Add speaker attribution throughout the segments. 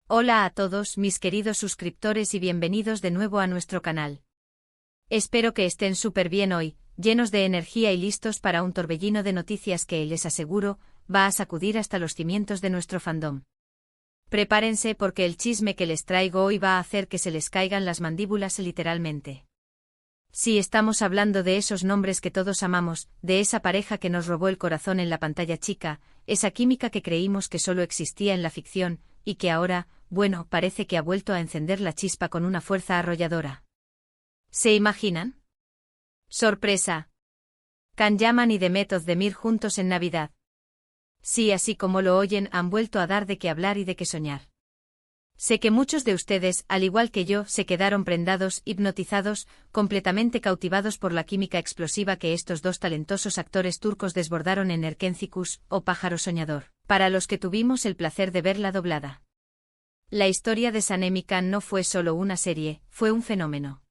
Speaker 1: Hola a todos mis queridos suscriptores y bienvenidos de nuevo a nuestro canal. Espero que estén súper bien hoy, llenos de energía y listos para un torbellino de noticias que, les aseguro, va a sacudir hasta los cimientos de nuestro fandom. Prepárense porque el chisme que les traigo hoy va a hacer que se les caigan las mandíbulas literalmente. Sí, estamos hablando de esos nombres que todos amamos, de esa pareja que nos robó el corazón en la pantalla chica, esa química que creímos que solo existía en la ficción, y que ahora, bueno, parece que ha vuelto a encender la chispa con una fuerza arrolladora. ¿Se imaginan? ¡Sorpresa! Can Yaman y Demet Özdemir juntos en Navidad. Sí, así como lo oyen, han vuelto a dar de qué hablar y de qué soñar. Sé que muchos de ustedes, al igual que yo, se quedaron prendados, hipnotizados, completamente cautivados por la química explosiva que estos dos talentosos actores turcos desbordaron en Erkencikus, o Pájaro Soñador, para los que tuvimos el placer de verla doblada. La historia de Sanem y Can no fue solo una serie, fue un fenómeno.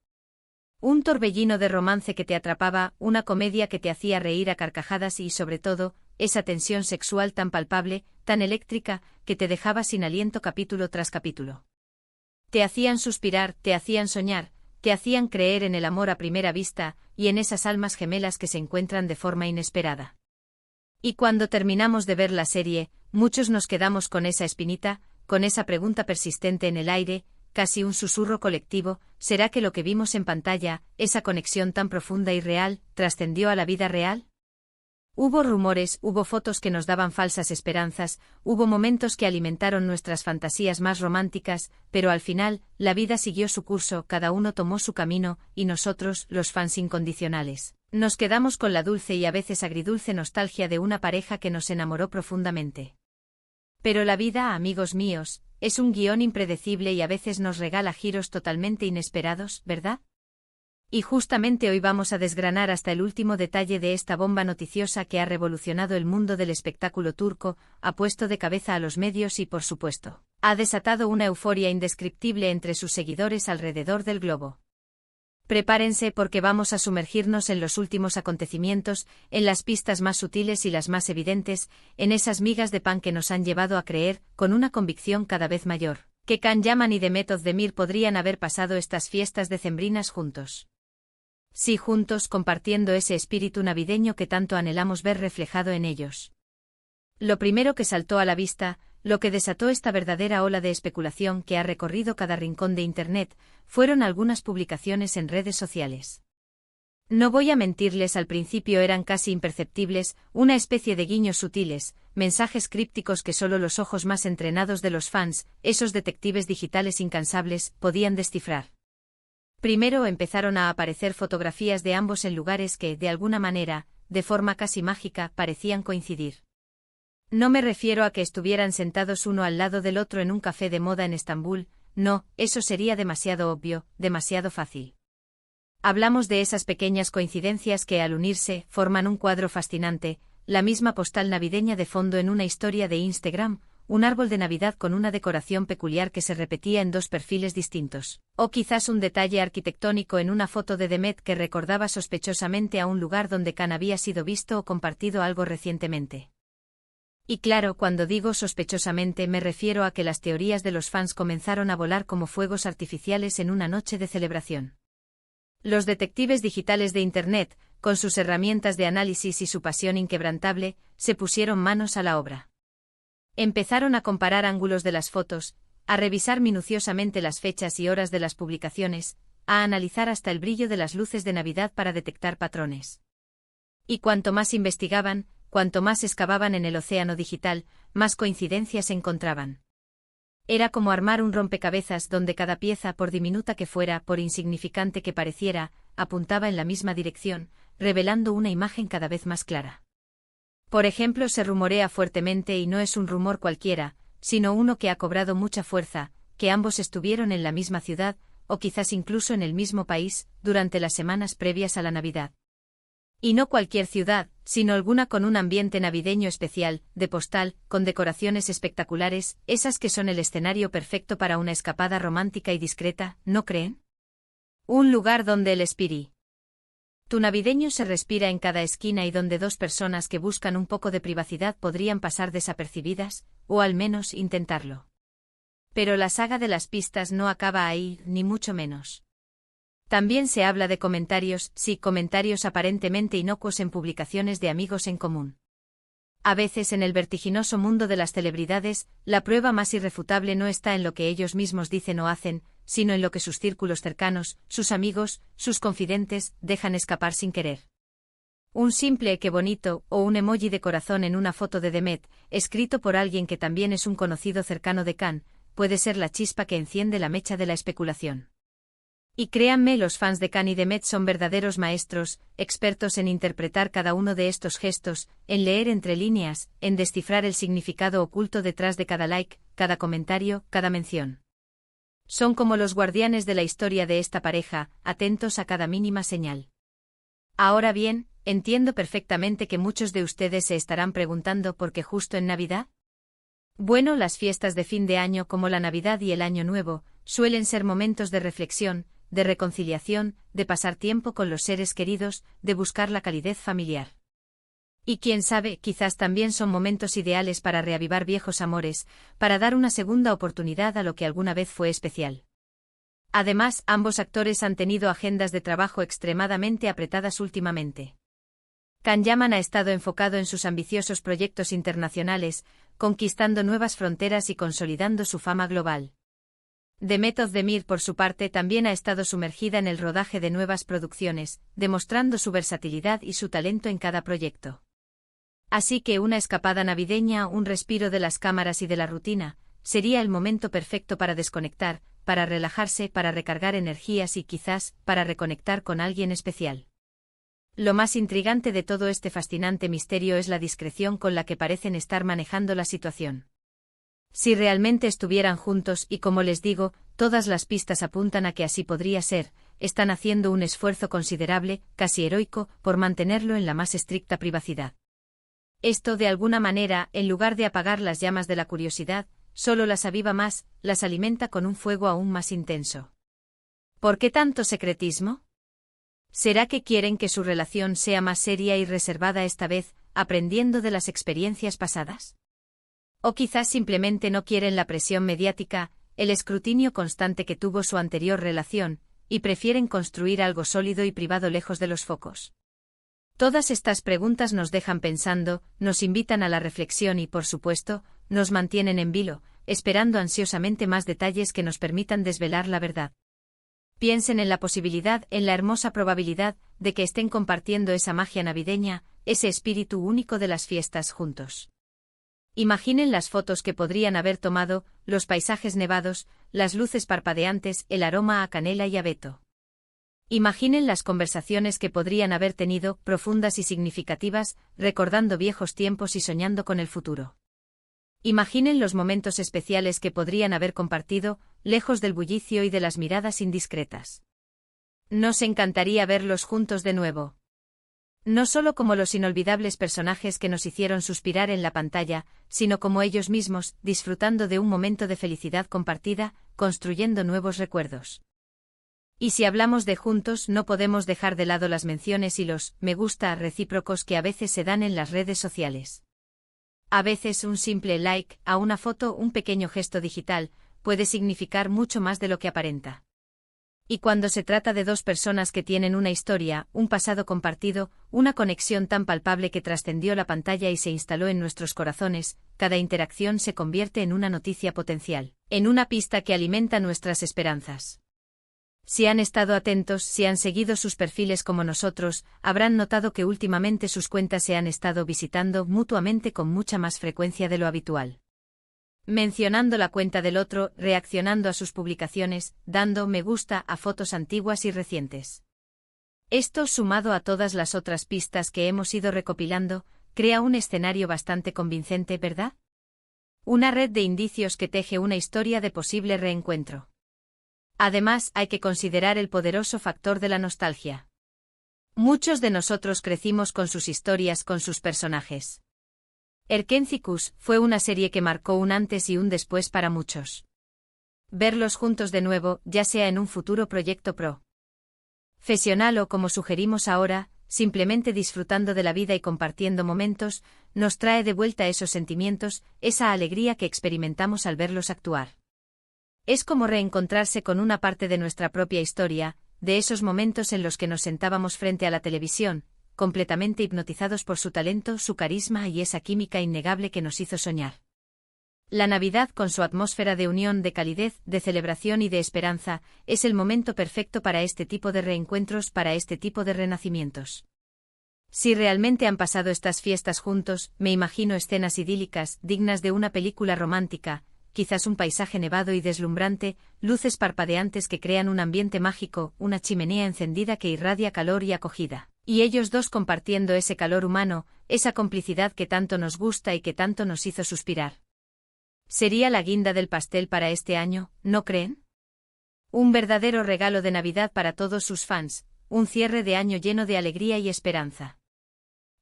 Speaker 1: Un torbellino de romance que te atrapaba, una comedia que te hacía reír a carcajadas y, sobre todo, esa tensión sexual tan palpable, tan eléctrica, que te dejaba sin aliento capítulo tras capítulo. Te hacían suspirar, te hacían soñar, te hacían creer en el amor a primera vista, y en esas almas gemelas que se encuentran de forma inesperada. Y cuando terminamos de ver la serie, muchos nos quedamos con esa espinita, con esa pregunta persistente en el aire, casi un susurro colectivo: ¿será que lo que vimos en pantalla, esa conexión tan profunda y real, trascendió a la vida real? Hubo rumores, hubo fotos que nos daban falsas esperanzas, hubo momentos que alimentaron nuestras fantasías más románticas, pero al final, la vida siguió su curso, cada uno tomó su camino, y nosotros, los fans incondicionales, nos quedamos con la dulce y a veces agridulce nostalgia de una pareja que nos enamoró profundamente. Pero la vida, amigos míos, es un guión impredecible y a veces nos regala giros totalmente inesperados, ¿verdad? Y justamente hoy vamos a desgranar hasta el último detalle de esta bomba noticiosa que ha revolucionado el mundo del espectáculo turco, ha puesto de cabeza a los medios y, por supuesto, ha desatado una euforia indescriptible entre sus seguidores alrededor del globo. Prepárense porque vamos a sumergirnos en los últimos acontecimientos, en las pistas más sutiles y las más evidentes, en esas migas de pan que nos han llevado a creer, con una convicción cada vez mayor, que Can Yaman y Demet Özdemir podrían haber pasado estas fiestas decembrinas juntos. Sí, juntos, compartiendo ese espíritu navideño que tanto anhelamos ver reflejado en ellos. Lo primero que saltó a la vista, lo que desató esta verdadera ola de especulación que ha recorrido cada rincón de Internet, fueron algunas publicaciones en redes sociales. No voy a mentirles, al principio eran casi imperceptibles, una especie de guiños sutiles, mensajes crípticos que solo los ojos más entrenados de los fans, esos detectives digitales incansables, podían descifrar. Primero empezaron a aparecer fotografías de ambos en lugares que, de alguna manera, de forma casi mágica, parecían coincidir. No me refiero a que estuvieran sentados uno al lado del otro en un café de moda en Estambul, no, eso sería demasiado obvio, demasiado fácil. Hablamos de esas pequeñas coincidencias que, al unirse, forman un cuadro fascinante, la misma postal navideña de fondo en una historia de Instagram, un árbol de Navidad con una decoración peculiar que se repetía en dos perfiles distintos, o quizás un detalle arquitectónico en una foto de Demet que recordaba sospechosamente a un lugar donde Can había sido visto o compartido algo recientemente. Y claro, cuando digo sospechosamente me refiero a que las teorías de los fans comenzaron a volar como fuegos artificiales en una noche de celebración. Los detectives digitales de Internet, con sus herramientas de análisis y su pasión inquebrantable, se pusieron manos a la obra. Empezaron a comparar ángulos de las fotos, a revisar minuciosamente las fechas y horas de las publicaciones, a analizar hasta el brillo de las luces de Navidad para detectar patrones. Y cuanto más investigaban, cuanto más excavaban en el océano digital, más coincidencias encontraban. Era como armar un rompecabezas donde cada pieza, por diminuta que fuera, por insignificante que pareciera, apuntaba en la misma dirección, revelando una imagen cada vez más clara. Por ejemplo, se rumorea fuertemente, y no es un rumor cualquiera, sino uno que ha cobrado mucha fuerza, que ambos estuvieron en la misma ciudad, o quizás incluso en el mismo país, durante las semanas previas a la Navidad. Y no cualquier ciudad, sino alguna con un ambiente navideño especial, de postal, con decoraciones espectaculares, esas que son el escenario perfecto para una escapada romántica y discreta, ¿no creen? Un lugar donde el espíritu navideño se respira en cada esquina y donde dos personas que buscan un poco de privacidad podrían pasar desapercibidas, o al menos intentarlo. Pero la saga de las pistas no acaba ahí, ni mucho menos. También se habla de comentarios, sí, comentarios aparentemente inocuos en publicaciones de amigos en común. A veces en el vertiginoso mundo de las celebridades, la prueba más irrefutable no está en lo que ellos mismos dicen o hacen, sino en lo que sus círculos cercanos, sus amigos, sus confidentes, dejan escapar sin querer. Un simple "qué bonito" o un emoji de corazón en una foto de Demet, escrito por alguien que también es un conocido cercano de Khan, puede ser la chispa que enciende la mecha de la especulación. Y créanme, los fans de Khan y Demet son verdaderos maestros, expertos en interpretar cada uno de estos gestos, en leer entre líneas, en descifrar el significado oculto detrás de cada like, cada comentario, cada mención. Son como los guardianes de la historia de esta pareja, atentos a cada mínima señal. Ahora bien, entiendo perfectamente que muchos de ustedes se estarán preguntando por qué justo en Navidad. Bueno, las fiestas de fin de año como la Navidad y el Año Nuevo, suelen ser momentos de reflexión, de reconciliación, de pasar tiempo con los seres queridos, de buscar la calidez familiar. Y quién sabe, quizás también son momentos ideales para reavivar viejos amores, para dar una segunda oportunidad a lo que alguna vez fue especial. Además, ambos actores han tenido agendas de trabajo extremadamente apretadas últimamente. Can Yaman ha estado enfocado en sus ambiciosos proyectos internacionales, conquistando nuevas fronteras y consolidando su fama global. Demet Özdemir, por su parte, también ha estado sumergida en el rodaje de nuevas producciones, demostrando su versatilidad y su talento en cada proyecto. Así que una escapada navideña, un respiro de las cámaras y de la rutina, sería el momento perfecto para desconectar, para relajarse, para recargar energías y quizás, para reconectar con alguien especial. Lo más intrigante de todo este fascinante misterio es la discreción con la que parecen estar manejando la situación. Si realmente estuvieran juntos y, como les digo, todas las pistas apuntan a que así podría ser, están haciendo un esfuerzo considerable, casi heroico, por mantenerlo en la más estricta privacidad. Esto, de alguna manera, en lugar de apagar las llamas de la curiosidad, solo las aviva más, las alimenta con un fuego aún más intenso. ¿Por qué tanto secretismo? ¿Será que quieren que su relación sea más seria y reservada esta vez, aprendiendo de las experiencias pasadas? O quizás simplemente no quieren la presión mediática, el escrutinio constante que tuvo su anterior relación, y prefieren construir algo sólido y privado lejos de los focos. Todas estas preguntas nos dejan pensando, nos invitan a la reflexión y, por supuesto, nos mantienen en vilo, esperando ansiosamente más detalles que nos permitan desvelar la verdad. Piensen en la posibilidad, en la hermosa probabilidad, de que estén compartiendo esa magia navideña, ese espíritu único de las fiestas juntos. Imaginen las fotos que podrían haber tomado, los paisajes nevados, las luces parpadeantes, el aroma a canela y abeto. Imaginen las conversaciones que podrían haber tenido, profundas y significativas, recordando viejos tiempos y soñando con el futuro. Imaginen los momentos especiales que podrían haber compartido, lejos del bullicio y de las miradas indiscretas. Nos encantaría verlos juntos de nuevo. No solo como los inolvidables personajes que nos hicieron suspirar en la pantalla, sino como ellos mismos, disfrutando de un momento de felicidad compartida, construyendo nuevos recuerdos. Y si hablamos de juntos, no podemos dejar de lado las menciones y los "me gusta" recíprocos que a veces se dan en las redes sociales. A veces un simple like a una foto, un pequeño gesto digital, puede significar mucho más de lo que aparenta. Y cuando se trata de dos personas que tienen una historia, un pasado compartido, una conexión tan palpable que trascendió la pantalla y se instaló en nuestros corazones, cada interacción se convierte en una noticia potencial, en una pista que alimenta nuestras esperanzas. Si han estado atentos, si han seguido sus perfiles como nosotros, habrán notado que últimamente sus cuentas se han estado visitando mutuamente con mucha más frecuencia de lo habitual. Mencionando la cuenta del otro, reaccionando a sus publicaciones, dando me gusta a fotos antiguas y recientes. Esto, sumado a todas las otras pistas que hemos ido recopilando, crea un escenario bastante convincente, ¿verdad? Una red de indicios que teje una historia de posible reencuentro. Además, hay que considerar el poderoso factor de la nostalgia. Muchos de nosotros crecimos con sus historias, con sus personajes. Erkencikus fue una serie que marcó un antes y un después para muchos. Verlos juntos de nuevo, ya sea en un futuro proyecto profesional o, como sugerimos ahora, simplemente disfrutando de la vida y compartiendo momentos, nos trae de vuelta esos sentimientos, esa alegría que experimentamos al verlos actuar. Es como reencontrarse con una parte de nuestra propia historia, de esos momentos en los que nos sentábamos frente a la televisión, completamente hipnotizados por su talento, su carisma y esa química innegable que nos hizo soñar. La Navidad, con su atmósfera de unión, de calidez, de celebración y de esperanza, es el momento perfecto para este tipo de reencuentros, para este tipo de renacimientos. Si realmente han pasado estas fiestas juntos, me imagino escenas idílicas, dignas de una película romántica, quizás un paisaje nevado y deslumbrante, luces parpadeantes que crean un ambiente mágico, una chimenea encendida que irradia calor y acogida. Y ellos dos compartiendo ese calor humano, esa complicidad que tanto nos gusta y que tanto nos hizo suspirar. ¿Sería la guinda del pastel para este año, no creen? Un verdadero regalo de Navidad para todos sus fans, un cierre de año lleno de alegría y esperanza.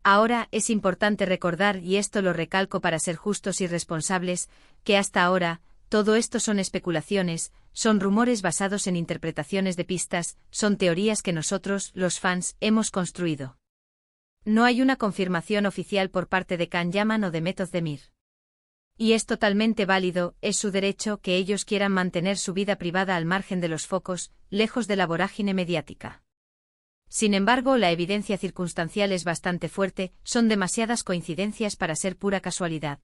Speaker 1: Ahora, es importante recordar, y esto lo recalco para ser justos y responsables, que hasta ahora, todo esto son especulaciones, son rumores basados en interpretaciones de pistas, son teorías que nosotros, los fans, hemos construido. No hay una confirmación oficial por parte de Can Yaman o de Method Demir. Y es totalmente válido, es su derecho que ellos quieran mantener su vida privada al margen de los focos, lejos de la vorágine mediática. Sin embargo, la evidencia circunstancial es bastante fuerte, son demasiadas coincidencias para ser pura casualidad.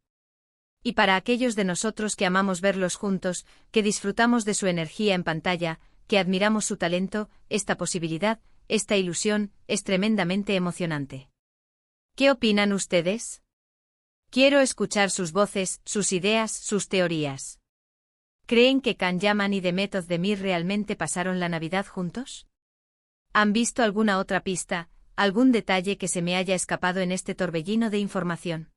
Speaker 1: Y para aquellos de nosotros que amamos verlos juntos, que disfrutamos de su energía en pantalla, que admiramos su talento, esta posibilidad, esta ilusión, es tremendamente emocionante. ¿Qué opinan ustedes? Quiero escuchar sus voces, sus ideas, sus teorías. ¿Creen que Can Yaman y The Method Demir realmente pasaron la Navidad juntos? ¿Han visto alguna otra pista, algún detalle que se me haya escapado en este torbellino de información?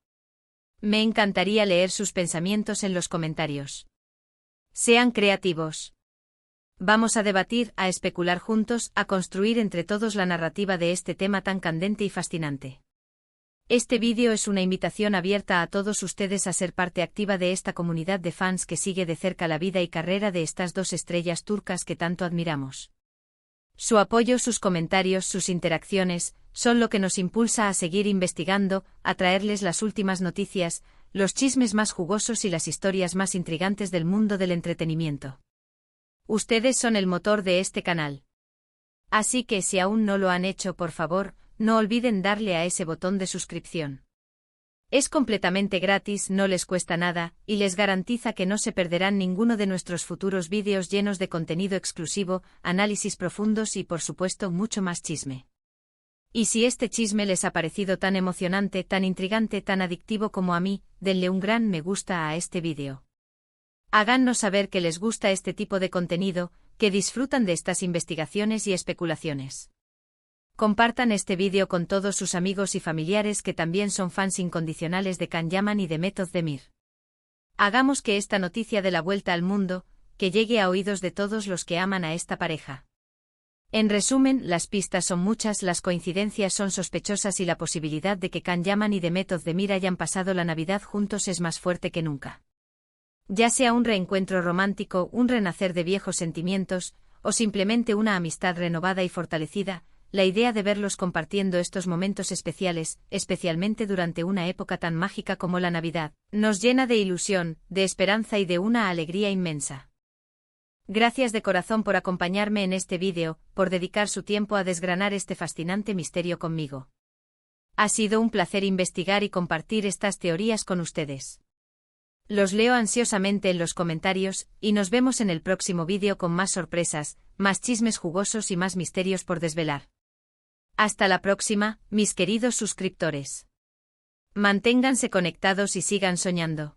Speaker 1: Me encantaría leer sus pensamientos en los comentarios. Sean creativos. Vamos a debatir, a especular juntos, a construir entre todos la narrativa de este tema tan candente y fascinante. Este vídeo es una invitación abierta a todos ustedes a ser parte activa de esta comunidad de fans que sigue de cerca la vida y carrera de estas dos estrellas turcas que tanto admiramos. Su apoyo, sus comentarios, sus interacciones, son lo que nos impulsa a seguir investigando, a traerles las últimas noticias, los chismes más jugosos y las historias más intrigantes del mundo del entretenimiento. Ustedes son el motor de este canal. Así que si aún no lo han hecho, por favor, no olviden darle a ese botón de suscripción. Es completamente gratis, no les cuesta nada, y les garantiza que no se perderán ninguno de nuestros futuros vídeos llenos de contenido exclusivo, análisis profundos y por supuesto mucho más chisme. Y si este chisme les ha parecido tan emocionante, tan intrigante, tan adictivo como a mí, denle un gran me gusta a este vídeo. Háganos saber que les gusta este tipo de contenido, que disfrutan de estas investigaciones y especulaciones. Compartan este vídeo con todos sus amigos y familiares que también son fans incondicionales de Can Yaman y de Method Demir. Hagamos que esta noticia dé la vuelta al mundo, que llegue a oídos de todos los que aman a esta pareja. En resumen, las pistas son muchas, las coincidencias son sospechosas y la posibilidad de que Can Yaman y The Method Demir hayan pasado la Navidad juntos es más fuerte que nunca. Ya sea un reencuentro romántico, un renacer de viejos sentimientos, o simplemente una amistad renovada y fortalecida, la idea de verlos compartiendo estos momentos especiales, especialmente durante una época tan mágica como la Navidad, nos llena de ilusión, de esperanza y de una alegría inmensa. Gracias de corazón por acompañarme en este vídeo, por dedicar su tiempo a desgranar este fascinante misterio conmigo. Ha sido un placer investigar y compartir estas teorías con ustedes. Los leo ansiosamente en los comentarios, y nos vemos en el próximo vídeo con más sorpresas, más chismes jugosos y más misterios por desvelar. Hasta la próxima, mis queridos suscriptores. Manténganse conectados y sigan soñando.